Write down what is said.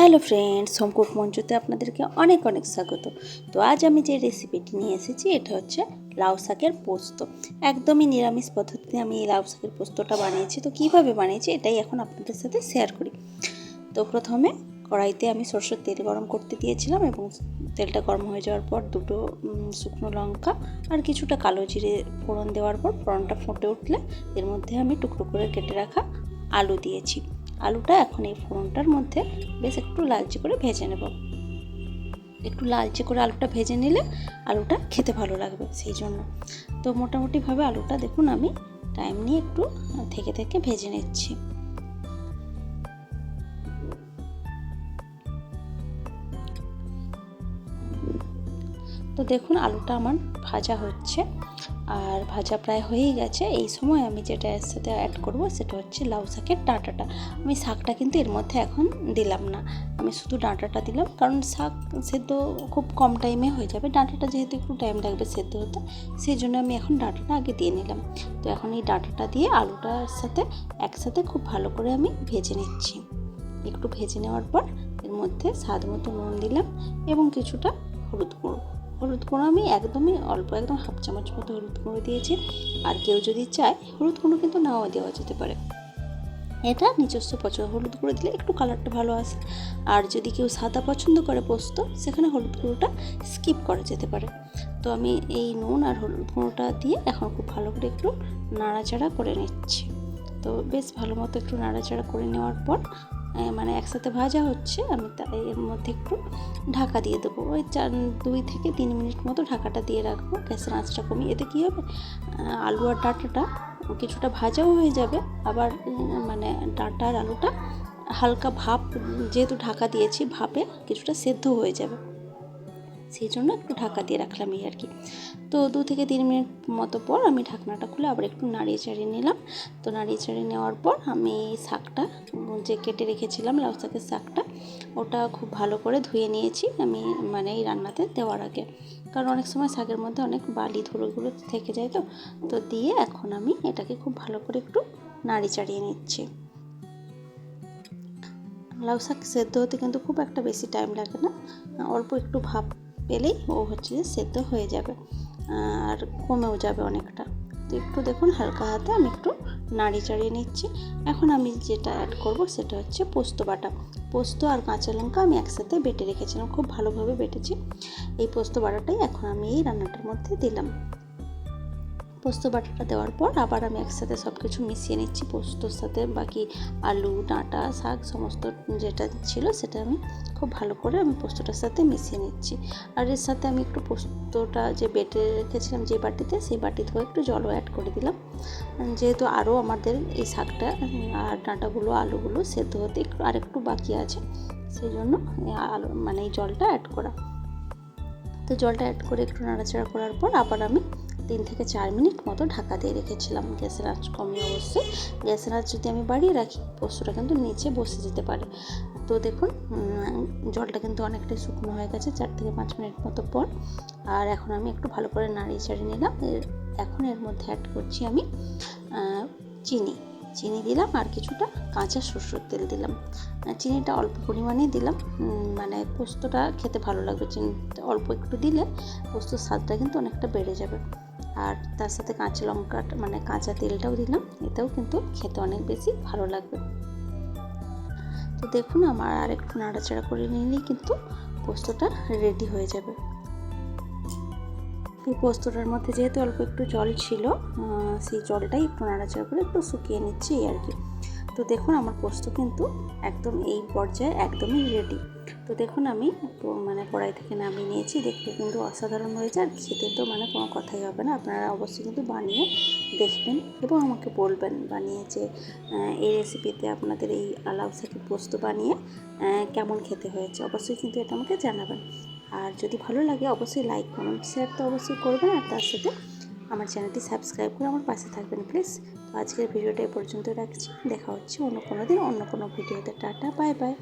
Hello friends, home cook মঞ্চুতে আপনাদেরকে অনেক অনেক স্বাগত। তো আজ আমি যে রেসিপিটি নিয়ে এসেছি এটা হচ্ছে লাউ শাকের পোস্ত। একদমই নিরামিষ পদ্ধতিতে আমি এই লাউ শাকের পোস্তটা বানিয়েছি। তো কীভাবে বানিয়েছি এটাই এখন আপনাদের সাথে শেয়ার করি। তো প্রথমে কড়াইতে আমি সরষের তেল গরম করতে দিয়েছিলাম এবং তেলটা গরম হয়ে যাওয়ার পর দুটো শুকনো লঙ্কা আর কিছুটা কালো জিরে ফোড়ন দেওয়ার পর ফোড়নটা ফুটে উঠলে এর মধ্যে আমি টুকরো করে কেটে রাখা আলু দিয়েছি। আলুটা এখন এই ফোড়নটার মধ্যে বেশ একটু লালচে করে ভেজে নেব। একটু লালচে করে আলুটা ভেজে নিলে আলুটা খেতে ভালো লাগবে, সেই জন্য। তো মোটামুটিভাবে আলুটা দেখুন আমি টাইম নিয়ে একটু থেকে থেকে ভেজে নিচ্ছি। তো দেখুন আলুটা আমার ভাজা হচ্ছে আর ভাজা প্রায় হয়েই গেছে। এই সময় আমি যেটা এর সাথে অ্যাড করব সেটা হচ্ছে লাউ শাকের ডাঁটাটা। আমি শাকটা কিন্তু এর মধ্যে এখন দিলাম না, আমি শুধু ডাঁটাটা দিলাম, কারণ শাক সেদ্ধ খুব কম টাইমে হয়ে যাবে। ডাঁটাটা যেহেতু একটু টাইম লাগবে সেদ্ধ হতে, সেই জন্য আমি এখন ডাঁটাটা আগে দিয়ে নিলাম। তো এখন এই ডাঁটাটা দিয়ে আলুটার সাথে একসাথে খুব ভালো করে আমি ভেজে নিচ্ছি। একটু ভেজে নেওয়ার পর এর মধ্যে স্বাদ মতো নুন দিলাম এবং কিছুটা হলুদ গুঁড়ো আমি একদমই অল্প, একদম হাফ চামচ মতো হলুদ গুঁড়ো দিয়েছি। আর কেউ যদি চায় হলুদ গুঁড়ো কিন্তু নাও দেওয়া যেতে পারে, এটা নিজস্ব পছন্দ। হলুদ গুঁড়ো দিলে একটু কালারটা ভালো আসে। আর যদি কেউ সাদা পছন্দ করে পোস্ত, সেখানে হলুদ গুঁড়োটা স্কিপ করা যেতে পারে। তো আমি এই নুন আর হলুদ গুঁড়োটা দিয়ে এখন খুব ভালো করে একটু নাড়াচাড়া করে নিচ্ছি। তো বেশ ভালো মতো একটু নাড়াচাড়া করে নেওয়ার পর মানে একসাথে ভাজা হচ্ছে, আমি তাই এর মধ্যে একটু ঢাকা দিয়ে দেবো। ওই 2 থেকে 3 মিনিট মতো ঢাকাটা দিয়ে রাখবো, গ্যাসের আঁচটা কমিয়ে। এতে কী হবে, আলু আর ডাঁটাটা কিছুটা ভাজাও হয়ে যাবে, আবার মানে ডাঁটা আর আলুটা হালকা ভাপ, যেহেতু ঢাকা দিয়েছি, ভাপে কিছুটা সেদ্ধ হয়ে যাবে, সেই জন্য একটু ঢাকা দিয়ে রাখলাম এই আর কি। তো 2 থেকে 3 মিনিট মতো পর আমি ঢাকনাটা খুলে আবার একটু নাড়িয়ে চাড়িয়ে নিলাম। তো নাড়িয়ে চাড়িয়ে নেওয়ার পর আমি শাকটা যে কেটে রেখেছিলাম, লাউ শাকের শাকটা, ওটা খুব ভালো করে ধুয়ে নিয়েছি আমি, মানে এই রান্নাতে দেওয়ার আগে, কারণ অনেক সময় শাকের মধ্যে অনেক বালি ধুলোগুলো থেকে যায়। তো দিয়ে এখন আমি এটাকে খুব ভালো করে একটু নাড়িয়ে চাড়িয়ে নিচ্ছি। লাউ শাক সেদ্ধ হতে কিন্তু খুব একটা বেশি টাইম লাগে না, অল্প একটু ভাপ পেলেই ও হচ্ছে যে সেদ্ধ হয়ে যাবে আর কমেও যাবে অনেকটা। তো একটু দেখুন হালকা হাতে আমি একটু নাড়িয়ে চাড়িয়ে নিচ্ছি। এখন আমি যেটা অ্যাড করব সেটা হচ্ছে পোস্ত বাটা। পোস্ত আর কাঁচা লঙ্কা আমি একসাথে বেটে রেখেছিলাম, খুব ভালোভাবে বেটেছি। এই পোস্ত বাটাটাই এখন আমি এই রান্নাটার মধ্যে দিলাম। পোস্ত বাটাটা দেওয়ার পর আবার আমি একসাথে সব কিছু মিশিয়ে নিচ্ছি। পোস্তর সাথে বাকি আলু, ডাঁটা, শাক সমস্ত যেটা ছিল সেটা আমি খুব ভালো করে আমি পোস্তটার সাথে মিশিয়ে নিচ্ছি। আর এর সাথে আমি একটু পোস্তটা যে বেটে রেখেছিলাম যে বাটিতে, সেই বাটিতেও একটু জলও অ্যাড করে দিলাম, যেহেতু আরও আমাদের এই শাকটা আর ডাঁটাগুলো, আলুগুলো সেদ্ধ হতে আরেকটু বাকি আছে, সেই জন্য আলু মানে এই জলটা অ্যাড করা। তো জলটা অ্যাড করে একটু নাড়াচাড়া করার পর আবার আমি 3 থেকে 4 মিনিট মতো ঢাকা দিয়ে রেখেছিলাম, গ্যাসের আঁচ কমিয়ে। অবশ্যই গ্যাসের আঁচ যদি আমি বাড়িয়ে রাখি, পোস্তটা কিন্তু নিচে বসে যেতে পারে। তো দেখুন জলটা কিন্তু অনেকটাই শুকনো হয়ে গেছে 4 থেকে 5 মিনিট মতো পর। আর এখন আমি একটু ভালো করে নাড়িয়ে চাড়িয়ে নিলাম। এখন এর মধ্যে অ্যাড করছি আমি চিনি দিলাম আর কিছুটা কাঁচা সরষের তেল দিলাম। চিনিটা অল্প পরিমাণেই দিলাম, মানে পোস্তটা খেতে ভালো লাগবে। চিনিটা অল্প একটু দিলে পোস্তর স্বাদটা কিন্তু অনেকটা বেড়ে যাবে। আর তার সাথে কাঁচা লঙ্কাটা, মানে কাঁচা তেলটাও দিলাম, এতেও কিন্তু খেতে অনেক বেশি ভালো লাগবে। তো দেখুন আমার আর একটু নাড়াচাড়া করে নিলেই কিন্তু পোস্তটা রেডি হয়ে যাবে। এই পোস্তটার মধ্যে যেহেতু অল্প একটু জল ছিল, সেই জলটাই একটু নাড়াচাড়া করে একটু শুকিয়ে নিচ্ছি এই আর কি। তো দেখুন আমার পোস্ত কিন্তু একদম এই পর্যায়ে একদমই রেডি। তো দেখুন আমি মানে কড়াই থেকে নামিয়ে নিয়েছি, দেখতে কিন্তু অসাধারণ হয়েছে আর খেতে তো মানে কোনো কথাই হবে না। আপনারা অবশ্যই কিন্তু বানিয়ে দেখবেন এবং আমাকে বলবেন বানিয়ে যে এই রেসিপিতে আপনাদের এই লাউ শাকের পোস্ত বানিয়ে কেমন খেতে হয়েছে। অবশ্যই কিন্তু এটা আমাকে জানাবেন। আর যদি ভালো লাগে অবশ্যই লাইক, কমেন্ট, শেয়ার তো অবশ্যই করবেন। আর তার সাথে আমার চ্যানেলটি সাবস্ক্রাইব করে আমার পাশে থাকবেন প্লিজ। তো আজকের ভিডিওটা এ পর্যন্ত রাখছি, দেখা হচ্ছে অন্য কোনো দিন অন্য কোনো ভিডিওতে। Tata, bye bye.